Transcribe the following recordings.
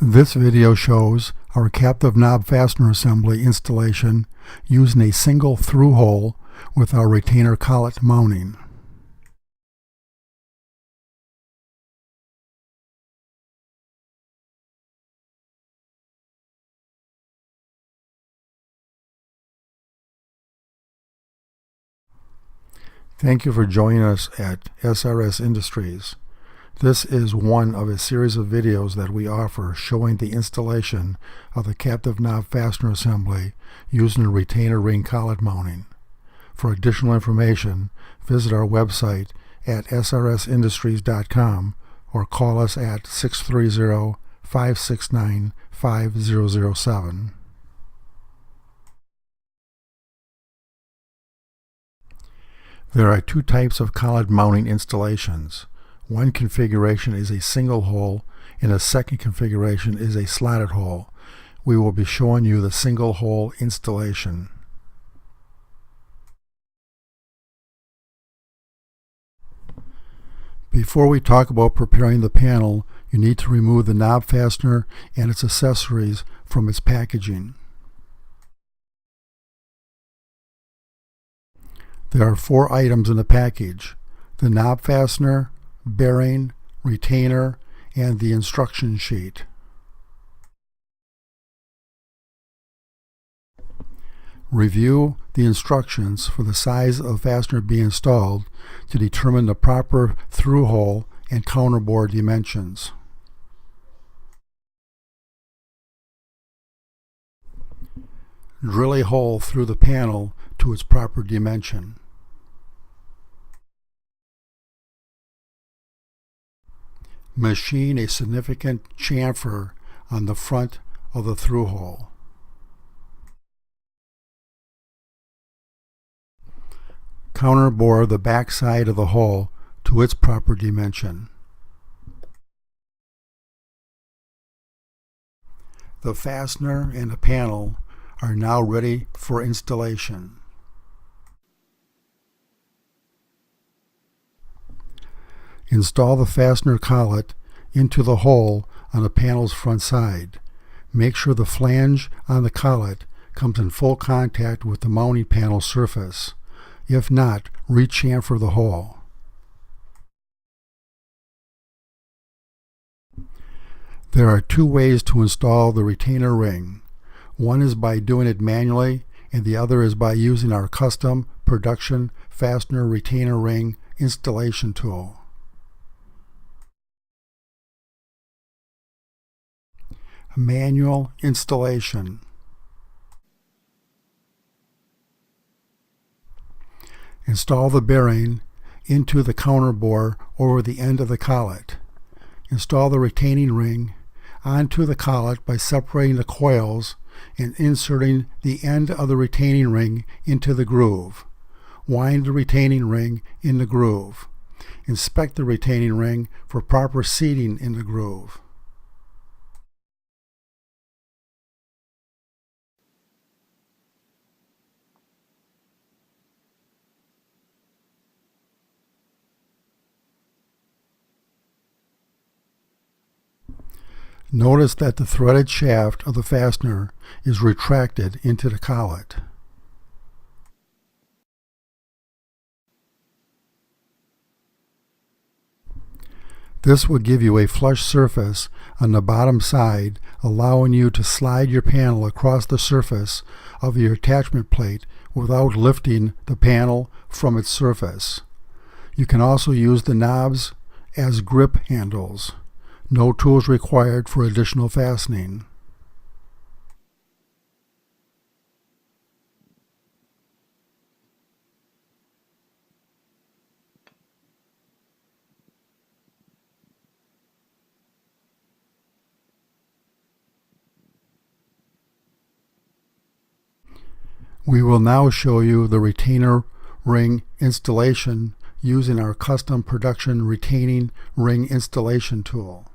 This video shows our captive knob fastener assembly installation using a single through hole with our retainer collet mounting. Thank you for joining us at SRS Industries. This is one of a series of videos that we offer showing the installation of the captive knob fastener assembly using a retainer ring collet mounting. For additional information, visit our website at srsindustries.com or call us at 630-569-5007. There are two types of collet mounting installations. One configuration is a single hole and a second configuration is a slotted hole. We will be showing you the single hole installation. Before we talk about preparing the panel, you need to remove the knob fastener and its accessories from its packaging. There are 4 items in the package: the knob fastener, bearing, retainer, and the instruction sheet. Review the instructions for the size of the fastener being installed to determine the proper through hole and counterbore dimensions. Drill a hole through the panel to its proper dimension. Machine a significant chamfer on the front of the through hole. Counterbore the back side of the hole to its proper dimension. The fastener and the panel are now ready for installation. Install the fastener collet into the hole on the panel's front side. Make sure the flange on the collet comes in full contact with the mounting panel surface. If not, re-chamfer the hole. There are 2 ways to install the retainer ring. One is by doing it manually, and the other is by using our custom production fastener retainer ring installation tool. Manual installation. Install the bearing into the counterbore over the end of the collet. Install the retaining ring onto the collet by separating the coils and inserting the end of the retaining ring into the groove. Wind the retaining ring in the groove. Inspect the retaining ring for proper seating in the groove. Notice that the threaded shaft of the fastener is retracted into the collet. This will give you a flush surface on the bottom side, allowing you to slide your panel across the surface of your attachment plate without lifting the panel from its surface. You can also use the knobs as grip handles. No tools required for additional fastening. We will now show you the retainer ring installation using our custom production retaining ring installation tool.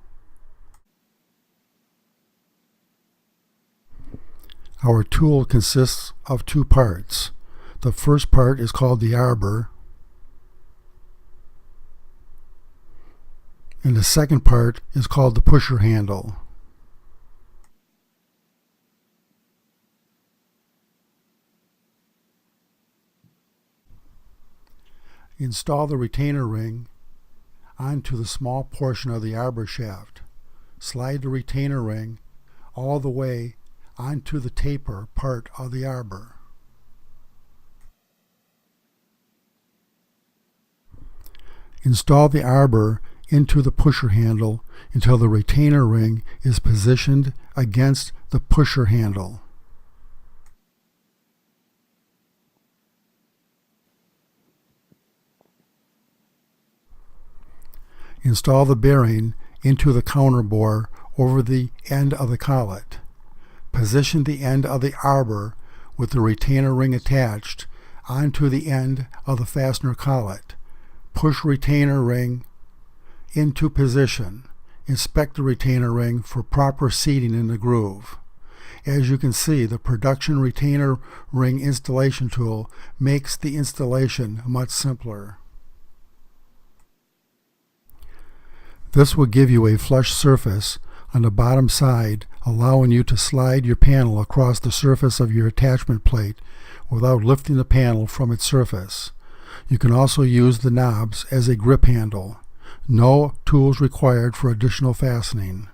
Our tool consists of 2 parts. The first part is called the arbor, and the second part is called the pusher handle. Install the retainer ring onto the small portion of the arbor shaft. Slide the retainer ring all the way onto the taper part of the arbor. Install the arbor into the pusher handle until the retainer ring is positioned against the pusher handle. Install the bearing into the counter bore over the end of the collet. Position the end of the arbor with the retainer ring attached onto the end of the fastener collet. Push retainer ring into position. Inspect the retainer ring for proper seating in the groove. As you can see, the production retainer ring installation tool makes the installation much simpler. This will give you a flush surface on the bottom side, allowing you to slide your panel across the surface of your attachment plate without lifting the panel from its surface. You can also use the knobs as a grip handle. No tools required for additional fastening.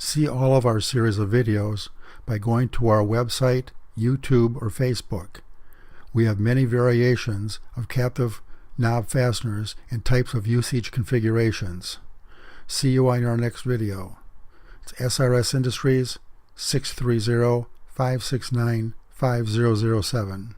See all of our series of videos by going to our website, YouTube, or Facebook. We have many variations of captive knob fasteners and types of usage configurations. See you on our next video. It's SRS Industries, 630-569-5007.